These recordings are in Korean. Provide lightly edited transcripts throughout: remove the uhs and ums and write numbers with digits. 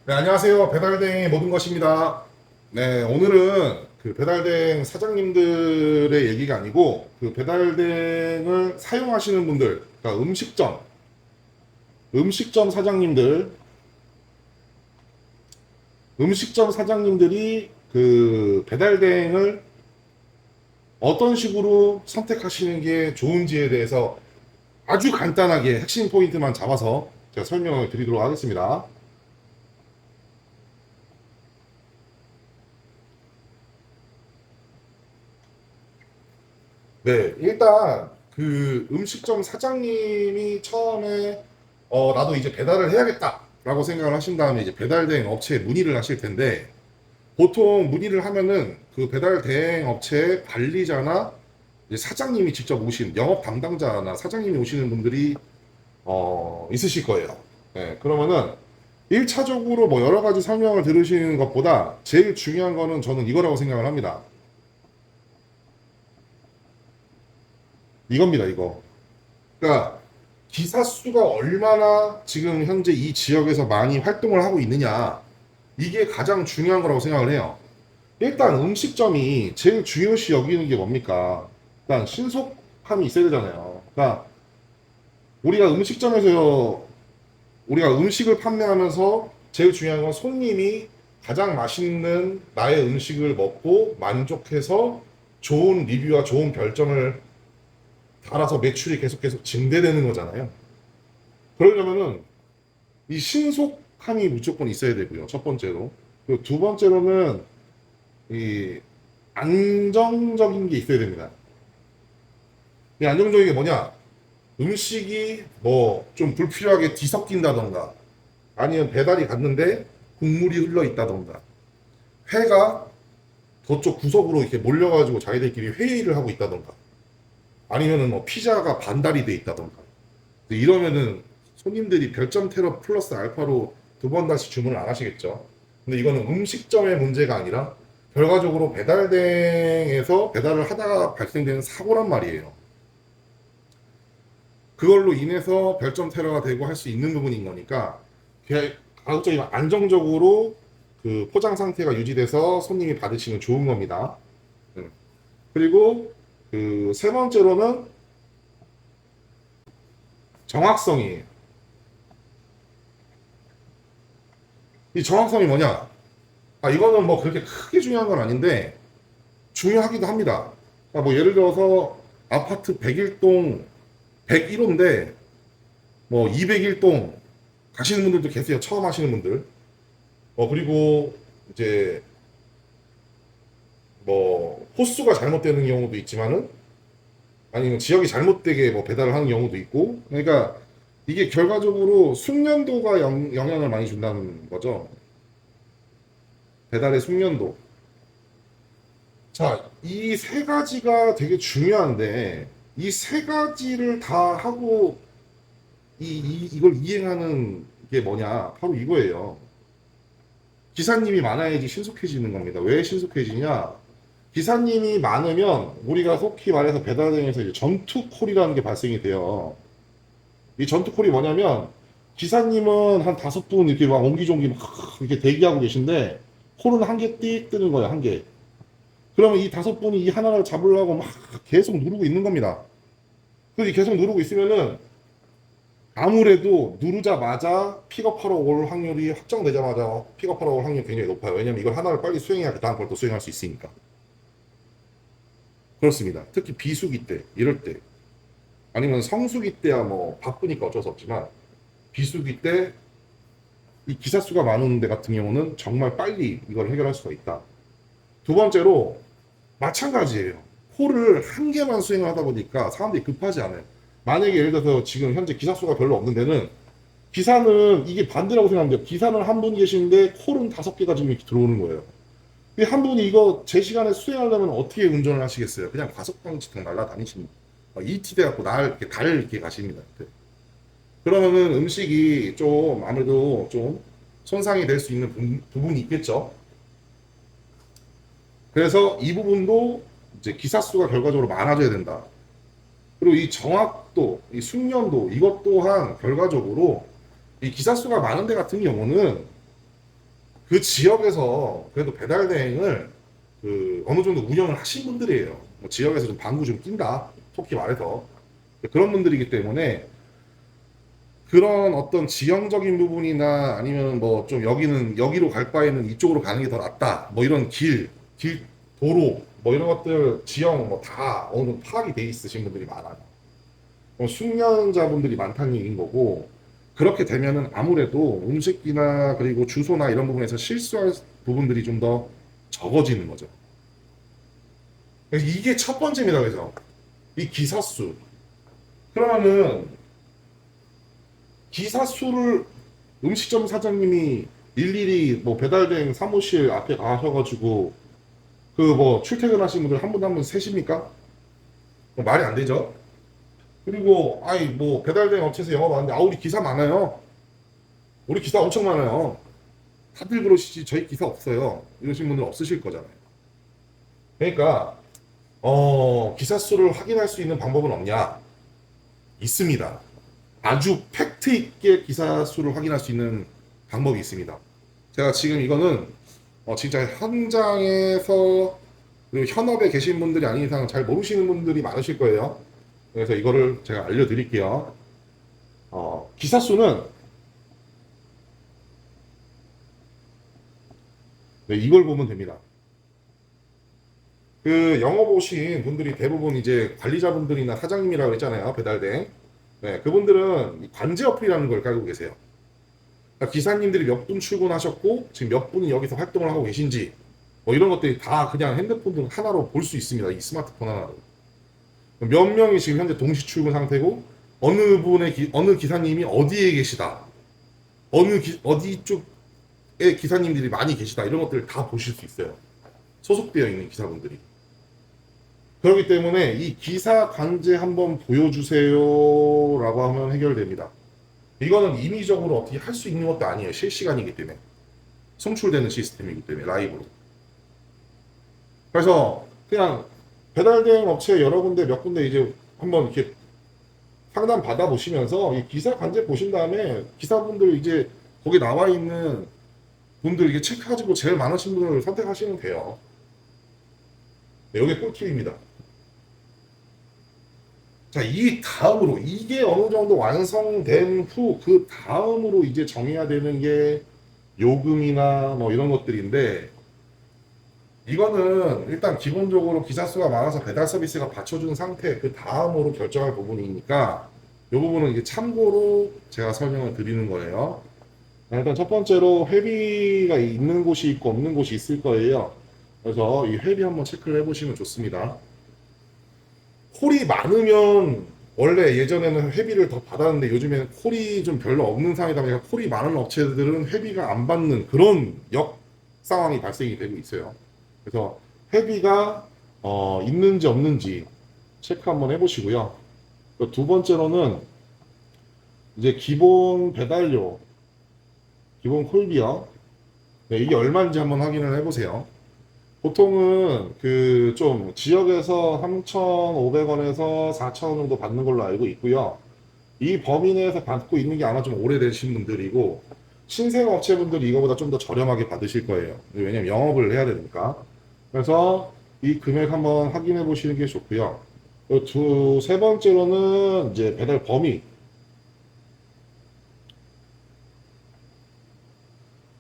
네, 안녕하세요. 배달대행의 모든 것입니다. 네, 오늘은 그 배달대행 사장님들의 얘기가 아니고 그 배달대행을 사용하시는 분들, 그러니까 음식점 사장님들, 음식점 사장님들이 그 배달대행을 어떤 식으로 선택하시는 게 좋은지에 대해서 아주 간단하게 핵심 포인트만 잡아서 제가 설명을 드리도록 하겠습니다. 네, 일단 그 음식점 사장님이 처음에 나도 이제 배달을 해야겠다라고 생각을 하신 다음에 이제 배달 대행 업체에 문의를 하실 텐데 보통 문의를 하면은 그 배달 대행 업체의 관리자나 이제 사장님이 직접 오신 영업 담당자나 사장님이 오시는 분들이 있으실 거예요. 네, 그러면은 1차적으로 뭐 여러 가지 설명을 들으시는 것보다 제일 중요한 거는 저는 이거라고 생각을 합니다. 이겁니다, 이거. 그러니까 기사 수가 얼마나 지금 현재 이 지역에서 많이 활동을 하고 있느냐, 이게 가장 중요한 거라고 생각을 해요. 일단 음식점이 제일 중요시 여기는 게 뭡니까? 일단 신속함이 있어야 되잖아요. 그러니까 우리가 음식점에서 우리가 음식을 판매하면서 제일 중요한 건 손님이 가장 맛있는 나의 음식을 먹고 만족해서 좋은 리뷰와 좋은 별점을 달아서 매출이 계속 증대되는 거잖아요. 그러려면은 이 신속함이 무조건 있어야 되고요. 첫 번째로. 그리고 두 번째로는 이 안정적인 게 있어야 됩니다. 이 안정적인 게 뭐냐? 음식이 뭐 좀 불필요하게 뒤섞인다던가 아니면 배달이 갔는데 국물이 흘러 있다던가 회가 저쪽 구석으로 이렇게 몰려가지고 자기들끼리 회의를 하고 있다던가 아니면은 뭐 피자가 반달이 돼 있다던가 이러면은 손님들이 별점 테러 플러스 알파로 두 번 다시 주문을 안 하시겠죠. 근데 이거는 음식점의 문제가 아니라 결과적으로 배달대행에서 배달을 하다가 발생되는 사고란 말이에요. 그걸로 인해서 별점 테러가 되고 할 수 있는 부분인 거니까 가급적이면 안정적으로 그 포장 상태가 유지돼서 손님이 받으시면 좋은 겁니다. 그리고 그 세 번째로는 정확성이에요. 이 정확성이 뭐냐? 이거는 뭐 그렇게 크게 중요한 건 아닌데 중요하기도 합니다. 뭐 예를 들어서 아파트 101동 101호인데 뭐 201동 가시는 분들도 계세요. 처음 하시는 분들. 그리고 이제 뭐 호수가 잘못되는 경우도 있지만은 아니면 지역이 잘못되게 뭐 배달을 하는 경우도 있고 그러니까 이게 결과적으로 숙련도가 영향을 많이 준다는 거죠. 배달의 숙련도. 자, 이 세 가지가 되게 중요한데 이 세 가지를 다 하고 이걸 이행하는 게 뭐냐? 바로 이거예요. 기사님이 많아야지 신속해지는 겁니다. 왜 신속해지냐? 기사님이 많으면 우리가 속히 말해서 배달행에서 이제 전투콜이라는 게 발생이 돼요. 이 전투콜이 뭐냐면 기사님은 한 5분 이렇게 막 옹기종기 막 이렇게 대기하고 계신데 콜은 한 개 띡 뜨는 거예요. 한 개. 그러면 이 5분이 이 하나를 잡으려고 막 계속 누르고 있는 겁니다. 그래서 계속 누르고 있으면은 아무래도 누르자마자 픽업하러 올 확률이 확정되자마자 픽업하러 올 확률이 굉장히 높아요. 왜냐면 이걸 하나를 빨리 수행해야 그 다음 걸 또 수행할 수 있으니까. 그렇습니다. 특히 비수기 때, 이럴 때. 아니면 성수기 때야 뭐 바쁘니까 어쩔 수 없지만 비수기 때 이 기사 수가 많은 데 같은 경우는 정말 빨리 이걸 해결할 수가 있다. 두 번째로 마찬가지예요. 콜을 한 개만 수행을 하다 보니까 사람들이 급하지 않아요. 만약에 예를 들어서 지금 현재 기사 수가 별로 없는 데는 기사는 이게 반대라고 생각하면 돼요. 기사는 한 분 계시는데 콜은 5개가 지금 이렇게 들어오는 거예요. 한 분이 이거 제 시간에 수행하려면 어떻게 운전을 하시겠어요? 그냥 과속방지턱 날라다니십니다. ET 돼갖고 이렇게 달 이렇게 가십니다. 그러면은 음식이 좀 아무래도 좀 손상이 될 수 있는 부분이 있겠죠. 그래서 이 부분도 이제 기사 수가 결과적으로 많아져야 된다. 그리고 이 정확도, 이 숙련도 이것 또한 결과적으로 이 기사 수가 많은 데 같은 경우는 그 지역에서 그래도 배달 대행을 어느 정도 운영을 하신 분들이에요. 뭐 지역에서 좀 방구 좀 낀다, 속히 말해서 그런 분들이기 때문에 그런 어떤 지형적인 부분이나 아니면 뭐 좀 여기는 여기로 갈 바에는 이쪽으로 가는 게 더 낫다, 뭐 이런 길, 도로 뭐 이런 것들 지형 뭐 다 어느 정도 파악이 돼 있으신 분들이 많아요. 숙련자분들이 많다는 얘기인 거고, 그렇게 되면은 아무래도 음식이나 그리고 주소나 이런 부분에서 실수할 부분들이 좀 더 적어지는 거죠. 그래서 이게 첫 번째입니다. 그래서 이 기사 수. 그러면은 기사 수를 음식점 사장님이 일일이 뭐 배달된 사무실 앞에 가셔가지고 그 뭐 출퇴근하시는 분들 한 분 한 분 세십니까? 뭐 말이 안 되죠. 그리고 아이 뭐 배달된 업체에서 영업 하는데 아 우리 기사 많아요. 우리 기사 엄청 많아요. 다들 그러시지 저희 기사 없어요. 이러신 분들 없으실 거잖아요. 그러니까 기사 수를 확인할 수 있는 방법은 없냐? 있습니다. 아주 팩트 있게 기사 수를 확인할 수 있는 방법이 있습니다. 제가 지금 이거는 진짜 현장에서 그리고 현업에 계신 분들이 아닌 이상 잘 모르시는 분들이 많으실 거예요. 그래서 이거를 제가 알려드릴게요. 기사 수는 네, 이걸 보면 됩니다. 그 영업 오신 분들이 대부분 이제 관리자분들이나 사장님이라고 했잖아요. 배달대. 네, 그분들은 관제 어플이라는 걸 깔고 계세요. 그러니까 기사님들이 몇 분 출근하셨고 지금 몇 분이 여기서 활동을 하고 계신지 뭐 이런 것들이 다 그냥 핸드폰 하나로 볼 수 있습니다. 이 스마트폰 하나로. 몇 명이 지금 현재 동시 출근 상태고 어느 기사님이 어디에 계시다. 어디 쪽에 기사님들이 많이 계시다. 이런 것들을 다 보실 수 있어요. 소속되어 있는 기사분들이. 그렇기 때문에 이 기사 관제 한번 보여주세요라고 하면 해결됩니다. 이거는 임의적으로 어떻게 할 수 있는 것도 아니에요. 실시간이기 때문에. 송출되는 시스템이기 때문에 라이브로. 그래서 그냥 배달 대행 업체 여러 군데 몇 군데 이제 한번 이렇게 상담 받아 보시면서 이 기사 관제 보신 다음에 기사분들 이제 거기 나와 있는 분들 이게 체크하시고 제일 많으신 분을 선택하시면 돼요. 네, 여기 꿀팁입니다. 자, 이 다음으로 이게 어느 정도 완성된 후 그 다음으로 이제 정해야 되는 게 요금이나 뭐 이런 것들인데, 이거는 일단 기본적으로 기사 수가 많아서 배달 서비스가 받쳐준 상태 그 다음으로 결정할 부분이니까 이 부분은 이제 참고로 제가 설명을 드리는 거예요. 일단 첫 번째로 회비가 있는 곳이 있고 없는 곳이 있을 거예요. 그래서 이 회비 한번 체크를 해보시면 좋습니다. 콜이 많으면 원래 예전에는 회비를 더 받았는데 요즘에는 콜이 좀 별로 없는 상황이다 보니까 콜이 많은 업체들은 회비가 안 받는 그런 역 상황이 발생이 되고 있어요. 그래서 회비가 있는지 없는지 체크 한번 해보시고요. 두 번째로는 이제 기본 배달료, 기본 콜비요. 네, 이게 얼마인지 한번 확인을 해보세요. 보통은 그 좀 지역에서 3,500원에서 4,000원 정도 받는 걸로 알고 있고요. 이 범위 내에서 받고 있는 게 아마 좀 오래되신 분들이고 신생 업체분들이 이거보다 좀 더 저렴하게 받으실 거예요. 왜냐면 영업을 해야 되니까. 그래서 이 금액 한번 확인해 보시는 게 좋고요. 세 번째로는 이제 배달 범위.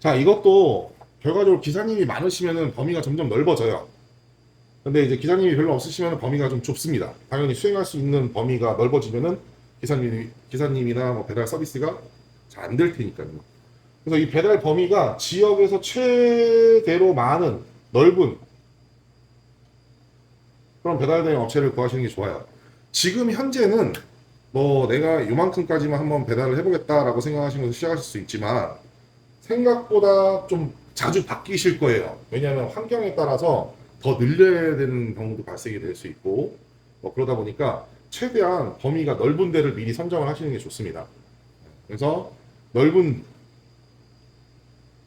자, 이것도 결과적으로 기사님이 많으시면 범위가 점점 넓어져요. 근데 이제 기사님이 별로 없으시면 범위가 좀 좁습니다. 당연히 수행할 수 있는 범위가 넓어지면은 기사님이나 뭐 배달 서비스가 잘 안 될 테니까요. 그래서 이 배달 범위가 지역에서 최대로 많은 넓은 그런 배달 대행 업체를 구하시는 게 좋아요. 지금 현재는 뭐 내가 요만큼까지만 한번 배달을 해보겠다라고 생각하시면서 시작하실 수 있지만 생각보다 좀 자주 바뀌실 거예요. 왜냐하면 환경에 따라서 더 늘려야 되는 경우도 발생이 될 수 있고 뭐 그러다 보니까 최대한 범위가 넓은 데를 미리 선정을 하시는 게 좋습니다. 그래서 넓은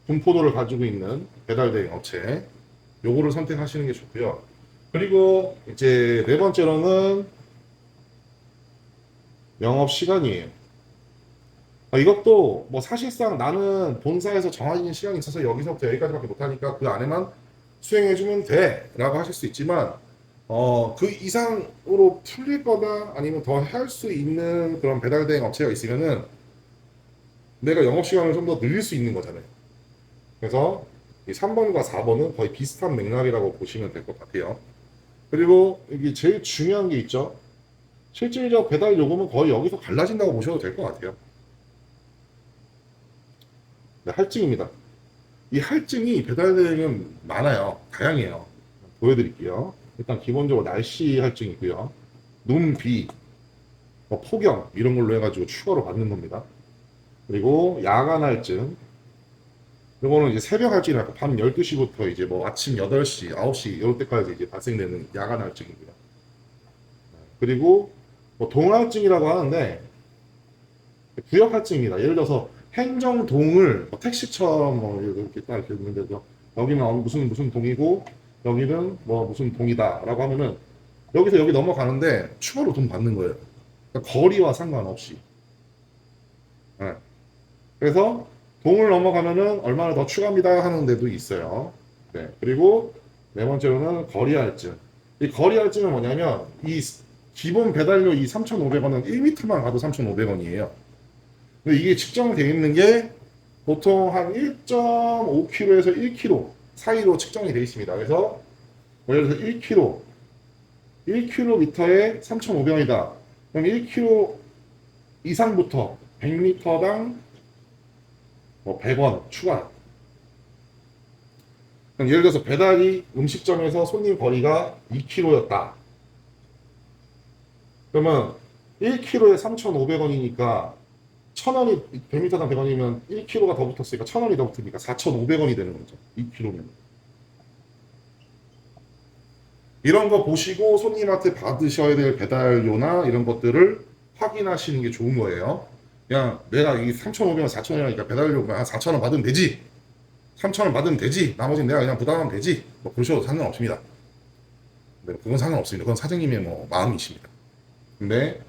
분포도를 가지고 있는 배달 대행 업체 요거를 선택하시는 게 좋고요. 그리고 이제 네 번째로는 영업 시간이에요. 이것도 뭐 사실상 나는 본사에서 정해진 시간이 있어서 여기서부터 여기까지밖에 못하니까 그 안에만 수행해주면 돼라고 하실 수 있지만 그 이상으로 풀릴 거다 아니면 더 할 수 있는 그런 배달 대행 업체가 있으면은 내가 영업시간을 좀 더 늘릴 수 있는 거잖아요. 그래서 이 3번과 4번은 거의 비슷한 맥락이라고 보시면 될 것 같아요. 그리고 이게 제일 중요한 게 있죠. 실질적 배달 요금은 거의 여기서 갈라진다고 보셔도 될 것 같아요. 네, 할증입니다. 이 할증이 배달 대행은 많아요. 다양해요. 보여드릴게요. 일단 기본적으로 날씨 할증이고요. 눈, 비, 뭐 폭염 이런 걸로 해가지고 추가로 받는 겁니다. 그리고 야간 할증. 이거는 이제 새벽 할증이라고 밤 12시부터 이제 뭐 아침 8시, 9시 이럴 때까지 이제 발생되는 야간 할증이고요. 그리고 뭐 동할증이라고 하는데 구역 할증입니다. 예를 들어서 행정동을 뭐 택시처럼 뭐 이렇게 딱 이렇게 있는데 여기는 무슨 동이고 여기는 뭐 무슨 동이다라고 하면은 여기서 여기 넘어가는데 추가로 돈 받는 거예요. 그러니까 거리와 상관없이. 네. 그래서 동을 넘어가면은 얼마나 더 추가합니다 하는 데도 있어요. 네. 그리고 네 번째로는 거리 할증. 이 거리 할증은 뭐냐면 이 기본 배달료 이 3,500원은 1m만 가도 3,500원이에요. 근데 이게 측정되어 있는 게 보통 한 1.5km에서 1km 사이로 측정이 되어 있습니다. 그래서 뭐 예를 들어서 1km, 1km에 3,500원이다. 그럼 1km 이상부터 100m당 뭐 100원 추가. 그럼 예를 들어서 배달이 음식점에서 손님 거리가 2km였다. 그러면 1km에 3,500원이니까 1,000원이 100m당 100원이면 1km가 더 붙었으니까 1,000원이 더 붙으니까 4,500원이 되는 거죠. 2km면. 이런 거 보시고 손님한테 받으셔야 될 배달료나 이런 것들을 확인하시는 게 좋은 거예요. 그냥 내가 이 3,500원, 4,000원이니까 배달료 한 4,000원 받으면 되지. 3,000원 받으면 되지. 나머지는 내가 그냥 부담하면 되지. 뭐 그러셔도 상관없습니다. 네, 그건 상관없습니다. 그건 사장님의 뭐 마음이십니다. 근데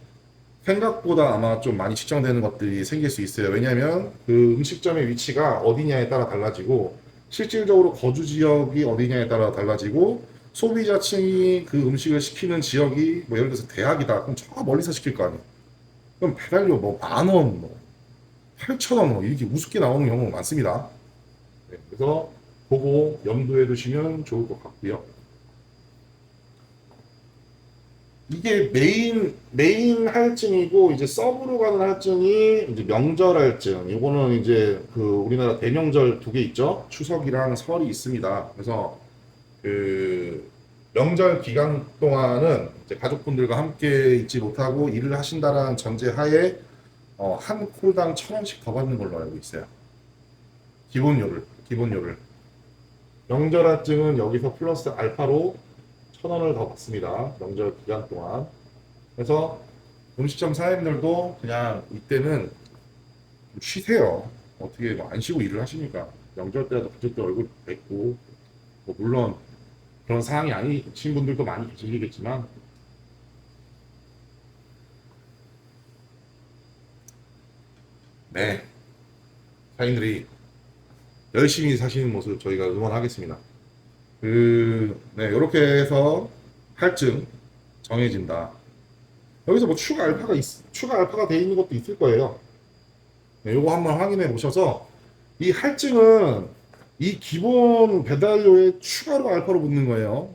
생각보다 아마 좀 많이 측정되는 것들이 생길 수 있어요. 왜냐하면 그 음식점의 위치가 어디냐에 따라 달라지고 실질적으로 거주 지역이 어디냐에 따라 달라지고 소비자층이 그 음식을 시키는 지역이 뭐 예를 들어서 대학이다. 그럼 저 멀리서 시킬 거 아니에요. 그럼 배달료 뭐 10,000원, 뭐 8,000원 뭐 이렇게 우습게 나오는 경우가 많습니다. 네, 그래서 그거 염두에 두시면 좋을 것 같고요. 이게 메인 할증이고 이제 서브로 가는 할증이 이제 명절 할증. 이거는 이제 그 우리나라 대명절 두 개 있죠. 추석이랑 설이 있습니다. 그래서 그 명절 기간 동안은 이제 가족분들과 함께 있지 못하고 일을 하신다라는 전제 하에 한 콜당 1,000원씩 더 받는 걸로 알고 있어요. 기본료를. 명절 할증은 여기서 플러스 알파로 1,000원을 더 받습니다. 명절 기간 동안. 그래서 음식점 사장님들도 그냥 이때는 쉬세요. 어떻게 뭐안 쉬고 일을 하시니까. 명절 때라도 가족들 얼굴 뵙고, 뭐 물론 그런 상황이 아니신 분들도 많이 계시겠지만, 네. 사장님들이 열심히 사시는 모습 저희가 응원하겠습니다. 네, 이렇게 해서 할증 정해진다. 여기서 뭐 추가 알파가 돼 있는 것도 있을 거예요. 네, 요거 한번 확인해 보셔서 이 할증은 이 기본 배달료에 추가로 알파로 붙는 거예요.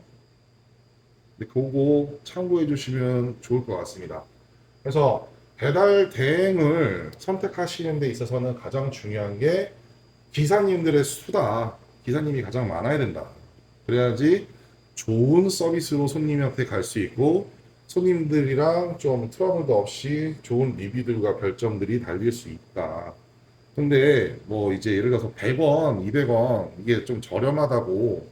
근데 그거 참고해 주시면 좋을 것 같습니다. 그래서 배달 대행을 선택하시는 데 있어서는 가장 중요한 게 기사님들의 수다. 기사님이 가장 많아야 된다. 그래야지 좋은 서비스로 손님한테 갈 수 있고 손님들이랑 좀 트러블도 없이 좋은 리뷰들과 별점들이 달릴 수 있다. 근데 뭐 이제 예를 들어서 100원, 200원 이게 좀 저렴하다고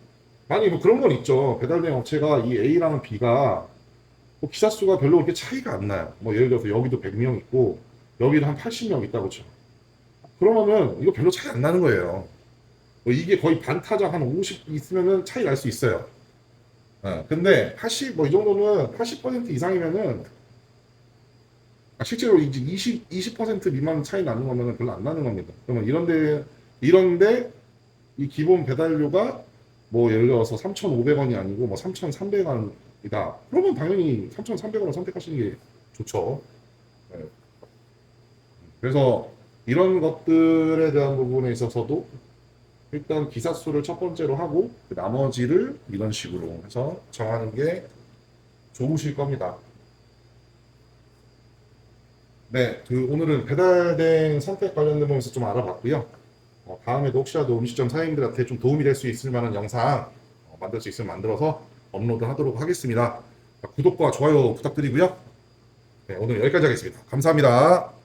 아니 뭐 그런 건 있죠. 배달대행 업체가 이 A랑 B가 뭐 기사 수가 별로 그렇게 차이가 안 나요. 뭐 예를 들어서 여기도 100명 있고 여기도 한 80명 있다고 쳐. 그러면은 이거 별로 차이 안 나는 거예요. 뭐 이게 거의 반타작 한 50 있으면은 차이 날 수 있어요. 근데 80 뭐 이 정도는 80% 이상이면은 실제로 이제 20% 미만 차이 나는 거면 별로 안 나는 겁니다. 그러면 이런데 이 기본 배달료가 뭐 예를 들어서 3,500원이 아니고 뭐 3,300원이다. 그러면 당연히 3,300원을 선택하시는 게 좋죠. 네. 그래서 이런 것들에 대한 부분에 있어서도 일단 기사수를 첫 번째로 하고 그 나머지를 이런 식으로 해서 정하는 게 좋으실 겁니다. 네, 그 오늘은 배달된 선택 관련된 부분에서 좀 알아봤고요. 다음에도 혹시라도 음식점 사장님들한테 좀 도움이 될 수 있을 만한 영상 만들 수 있으면 만들어서 업로드 하도록 하겠습니다. 구독과 좋아요 부탁드리고요. 네, 오늘 여기까지 하겠습니다. 감사합니다.